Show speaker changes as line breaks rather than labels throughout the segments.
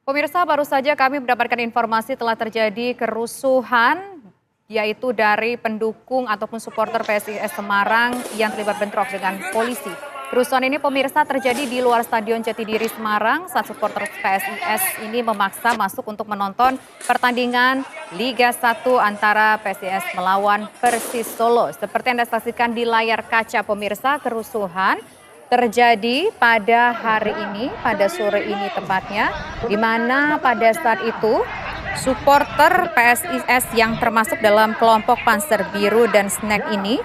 Pemirsa, baru saja kami mendapatkan informasi telah terjadi kerusuhan, yaitu dari pendukung ataupun supporter PSIS Semarang yang terlibat bentrok dengan polisi. Kerusuhan ini pemirsa terjadi di luar Stadion Jatidiri Semarang saat supporter PSIS ini memaksa masuk untuk menonton pertandingan Liga 1 antara PSIS melawan Persis Solo. Seperti Anda saksikan di layar kaca pemirsa, kerusuhan terjadi pada hari ini, pada sore ini tepatnya, di mana pada saat itu supporter PSIS yang termasuk dalam kelompok Panser Biru dan Snack ini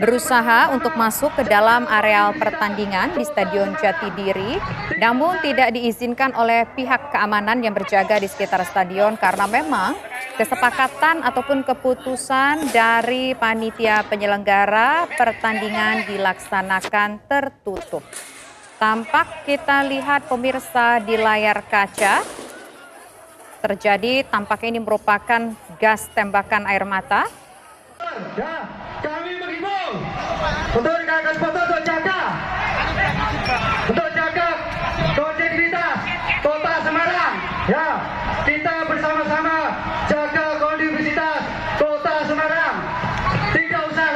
berusaha untuk masuk ke dalam areal pertandingan di Stadion Jatidiri, namun tidak diizinkan oleh pihak keamanan yang berjaga di sekitar stadion karena memang kesepakatan ataupun keputusan dari panitia penyelenggara pertandingan dilaksanakan tertutup. Tampak kita lihat pemirsa di layar kaca, terjadi tampaknya ini merupakan gas tembakan air mata.
Ya, kami menghimbau untuk rekan-rekan supporter untuk jaga kondusivitas Kota Semarang. Ya, kita bersama-sama jaga kondusivitas Kota Semarang. Tidak usah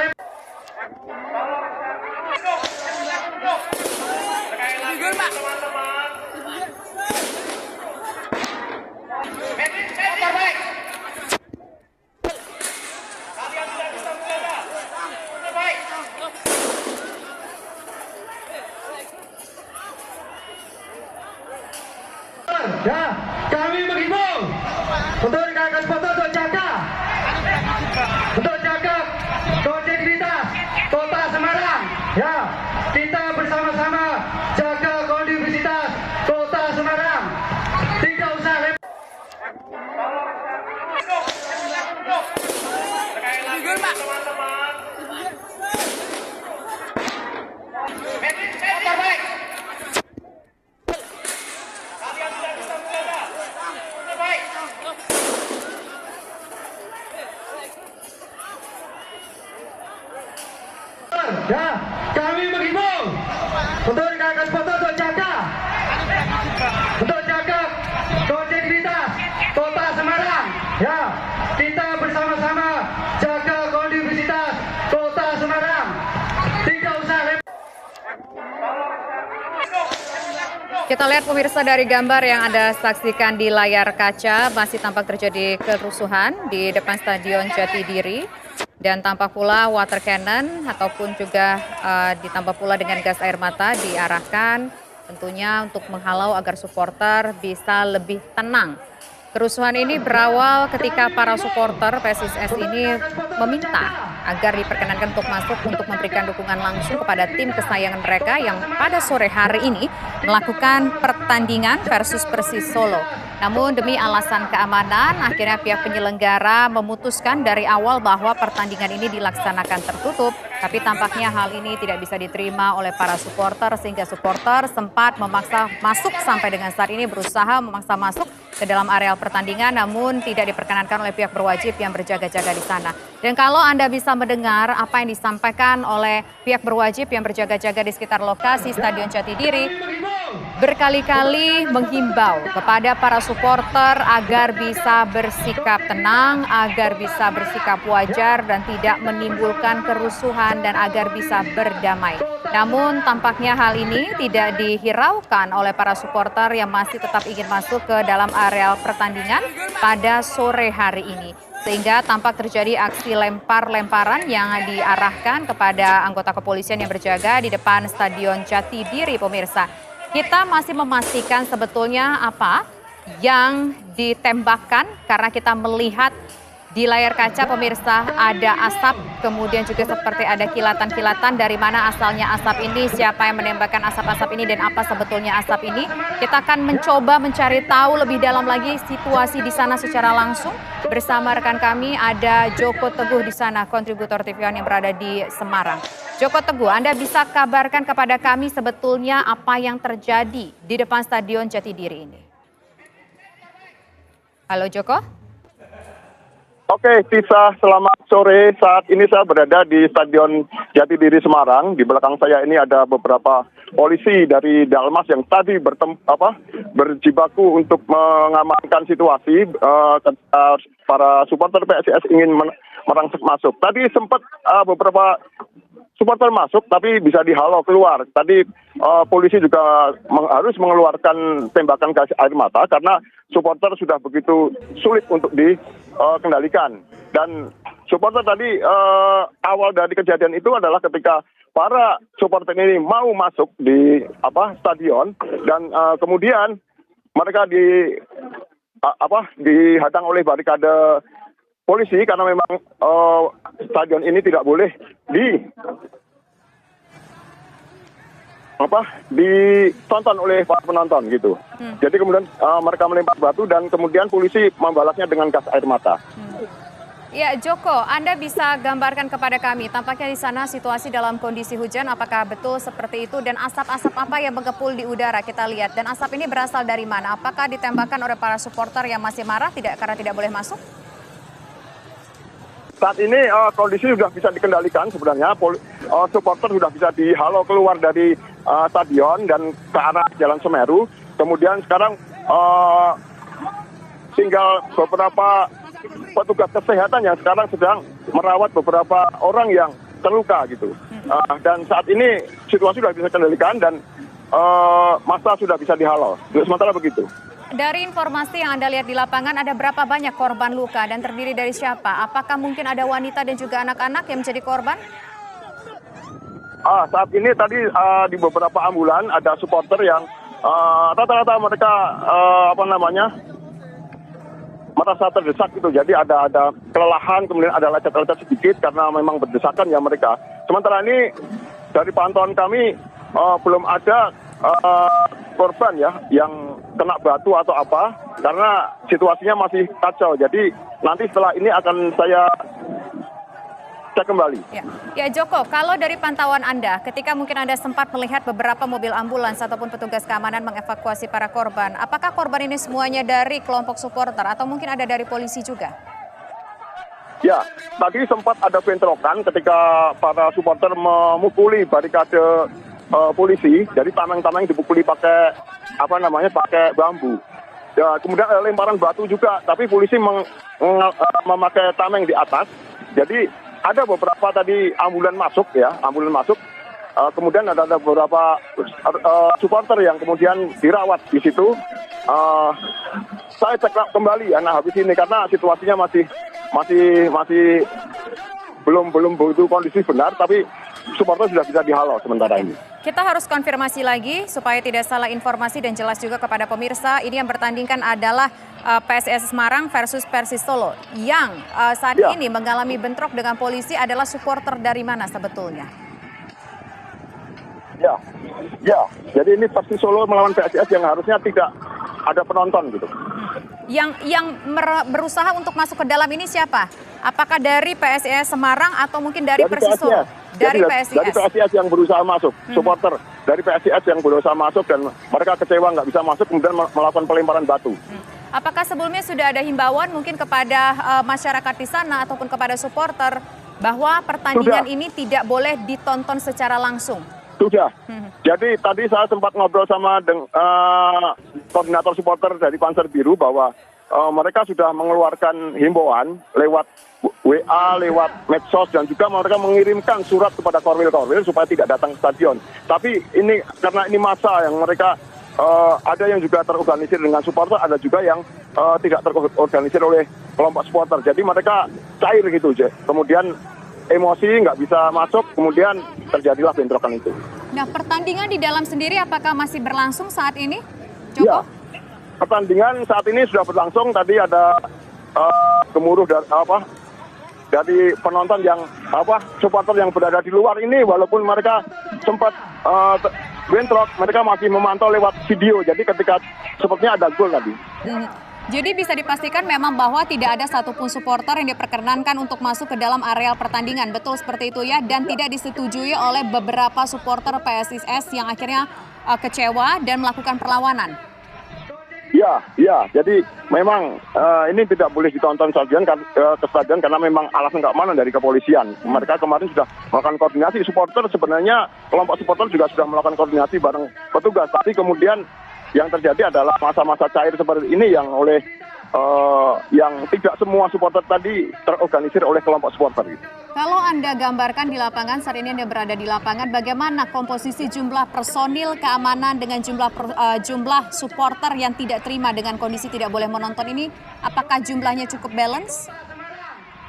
Ya, kami menghimbau untuk rekan-rekan supporter untuk jaga kondusivitas Kota Semarang. Ya, kita bersama-sama jaga kondusivitas Kota Semarang. Tidak usah Ya, kami menghimbau untuk rekan-rekan supporter untuk jaga kondusivitas Kota Semarang. Ya, kita bersama-sama jaga kondusivitas Kota Semarang. Tidak usah
Kita lihat pemirsa dari gambar yang Anda saksikan di layar kaca, masih tampak terjadi kerusuhan di depan Stadion Jatidiri. Dan tampak pula water cannon ataupun juga ditambah pula dengan gas air mata diarahkan tentunya untuk menghalau agar supporter bisa lebih tenang. Kerusuhan ini berawal ketika para supporter PSIS ini meminta agar diperkenankan untuk masuk untuk memberikan dukungan langsung kepada tim kesayangan mereka yang pada sore hari ini melakukan pertandingan versus Persis Solo. Namun demi alasan keamanan, akhirnya pihak penyelenggara memutuskan dari awal bahwa pertandingan ini dilaksanakan tertutup, tapi tampaknya hal ini tidak bisa diterima oleh para supporter sehingga supporter sempat memaksa masuk sampai dengan saat ini berusaha memaksa masuk ke dalam areal pertandingan, namun tidak diperkenankan oleh pihak berwajib yang berjaga-jaga di sana. Dan kalau Anda bisa mendengar apa yang disampaikan oleh pihak berwajib yang berjaga-jaga di sekitar lokasi Stadion Jatidiri, berkali-kali menghimbau kepada para supporter agar bisa bersikap tenang, agar bisa bersikap wajar dan tidak menimbulkan kerusuhan dan agar bisa berdamai. Namun tampaknya hal ini tidak dihiraukan oleh para supporter yang masih tetap ingin masuk ke dalam areal pertandingan pada sore hari ini. Sehingga tampak terjadi aksi lempar-lemparan yang diarahkan kepada anggota kepolisian yang berjaga di depan Stadion Jatidiri, pemirsa. Kita masih memastikan sebetulnya apa yang ditembakkan karena kita melihat di layar kaca pemirsa ada asap, kemudian juga seperti ada kilatan-kilatan dari mana asalnya asap ini, siapa yang menembakkan asap-asap ini dan apa sebetulnya asap ini. Kita akan mencoba mencari tahu lebih dalam lagi situasi di sana secara langsung. Bersama rekan kami ada Joko Teguh di sana, kontributor TV One yang berada di Semarang. Joko Teguh, Anda bisa kabarkan kepada kami sebetulnya apa yang terjadi di depan Stadion Jatidiri ini? Halo Joko?
Oke, Tisa, selamat sore. Saat ini saya berada di Stadion Jatidiri Semarang. Di belakang saya ini ada beberapa polisi dari Dalmas yang tadi berjibaku untuk mengamankan situasi ketika para supporter PSIS ingin merangsek masuk. Tadi sempat beberapa supporter masuk tapi bisa dihalau keluar. Tadi polisi juga harus mengeluarkan tembakan gas air mata karena supporter sudah begitu sulit untuk dikendalikan. Dan supporter tadi awal dari kejadian itu adalah ketika para supporter ini mau masuk di stadion dan kemudian mereka dihadang oleh barikade polisi karena memang stadion ini tidak boleh ditonton oleh para penonton gitu. Jadi kemudian mereka melempar batu dan kemudian polisi membalasnya dengan gas air mata.
Ya, Joko, Anda bisa gambarkan kepada kami, tampaknya di sana situasi dalam kondisi hujan, apakah betul seperti itu? Dan asap-asap apa yang mengepul di udara kita lihat? Dan asap ini berasal dari mana? Apakah ditembakkan oleh para supporter yang masih marah karena tidak boleh masuk?
Saat ini kondisi sudah bisa dikendalikan sebenarnya. Supporter sudah bisa dihalau keluar dari stadion dan ke arah Jalan Semeru. Kemudian sekarang tinggal beberapa petugas kesehatan yang sekarang sedang merawat beberapa orang yang terluka gitu. Dan saat ini situasi sudah bisa dikendalikan dan massa sudah bisa dihalau. Sementara begitu.
Dari informasi yang Anda lihat di lapangan, ada berapa banyak korban luka dan terdiri dari siapa? Apakah mungkin ada wanita dan juga anak-anak yang menjadi korban?
Saat ini tadi di beberapa ambulan ada supporter yang rata-rata mereka merasa terdesak gitu. Jadi ada kelelahan, kemudian ada lecet-lecet sedikit karena memang berdesakan ya mereka. Sementara ini dari pantauan kami belum ada korban ya yang kena batu atau apa karena situasinya masih kacau. Jadi nanti setelah ini akan saya cek kembali.
Ya Joko, kalau dari pantauan Anda, ketika mungkin Anda sempat melihat beberapa mobil ambulans ataupun petugas keamanan mengevakuasi para korban, apakah korban ini semuanya dari kelompok supporter atau mungkin ada dari polisi juga?
Ya, tadi sempat ada bentrokan ketika para supporter memukuli barikade polisi, jadi tameng-tameng dipukuli pakai bambu. Ya, kemudian ada lemparan batu juga, tapi polisi memakai tameng di atas. Jadi ada beberapa tadi ambulan masuk. Kemudian ada beberapa supporter yang kemudian dirawat di situ. Saya cek kembali ya, habis ini karena situasinya masih belum begitu kondisi benar, tapi supporter sudah bisa dihalau sementara ini.
Kita harus konfirmasi lagi supaya tidak salah informasi dan jelas juga kepada pemirsa. Ini yang bertandingkan adalah PSIS Semarang versus Persis Solo. Yang saat ini mengalami bentrok dengan polisi adalah supporter dari mana sebetulnya? Ya. Jadi ini Persis Solo melawan PSIS yang harusnya tidak ada penonton gitu. Yang berusaha untuk masuk ke dalam ini siapa? Apakah dari PSIS Semarang atau mungkin dari Persis Solo? Dari PSIS
yang berusaha masuk, supporter dari PSIS yang berusaha masuk dan mereka kecewa nggak bisa masuk kemudian melakukan pelemparan batu.
Apakah sebelumnya sudah ada himbauan mungkin kepada masyarakat di sana ataupun kepada supporter bahwa pertandingan ini tidak boleh ditonton secara langsung?
Sudah. Jadi tadi saya sempat ngobrol sama koordinator supporter dari Panzer Biru bahwa mereka sudah mengeluarkan himbauan lewat WA, lewat medsos, dan juga mereka mengirimkan surat kepada korwil-korwil supaya tidak datang ke stadion. Tapi ini karena ini massa yang mereka ada yang juga terorganisir dengan supporter, ada juga yang tidak terorganisir oleh kelompok supporter. Jadi mereka cair gitu, kemudian emosi nggak bisa masuk, kemudian terjadilah bentrokan itu.
Nah, pertandingan di dalam sendiri apakah masih berlangsung saat ini, Joko?
Ya, pertandingan saat ini sudah berlangsung. Tadi ada gemuruh dari penonton yang supporter yang berada di luar ini, walaupun mereka sempat bentrok, mereka masih memantau lewat video. Jadi ketika sepertinya ada gol tadi.
Jadi bisa dipastikan memang bahwa tidak ada satupun supporter yang diperkenankan untuk masuk ke dalam areal pertandingan. Betul seperti itu ya, dan tidak disetujui oleh beberapa supporter PSIS yang akhirnya kecewa dan melakukan perlawanan.
Ya. Jadi memang ini tidak boleh ditonton ke stadion karena memang alasan keamanan dari kepolisian. Mereka kemarin sudah melakukan koordinasi. Supporter sebenarnya kelompok supporter juga sudah melakukan koordinasi bareng petugas. Tapi kemudian yang terjadi adalah masa-masa cair seperti ini yang oleh yang tidak semua supporter tadi terorganisir oleh kelompok supporter.
Kalau Anda gambarkan di lapangan, saat ini Anda berada di lapangan, bagaimana komposisi jumlah personil keamanan dengan jumlah supporter yang tidak terima dengan kondisi tidak boleh menonton ini? Apakah jumlahnya cukup balance?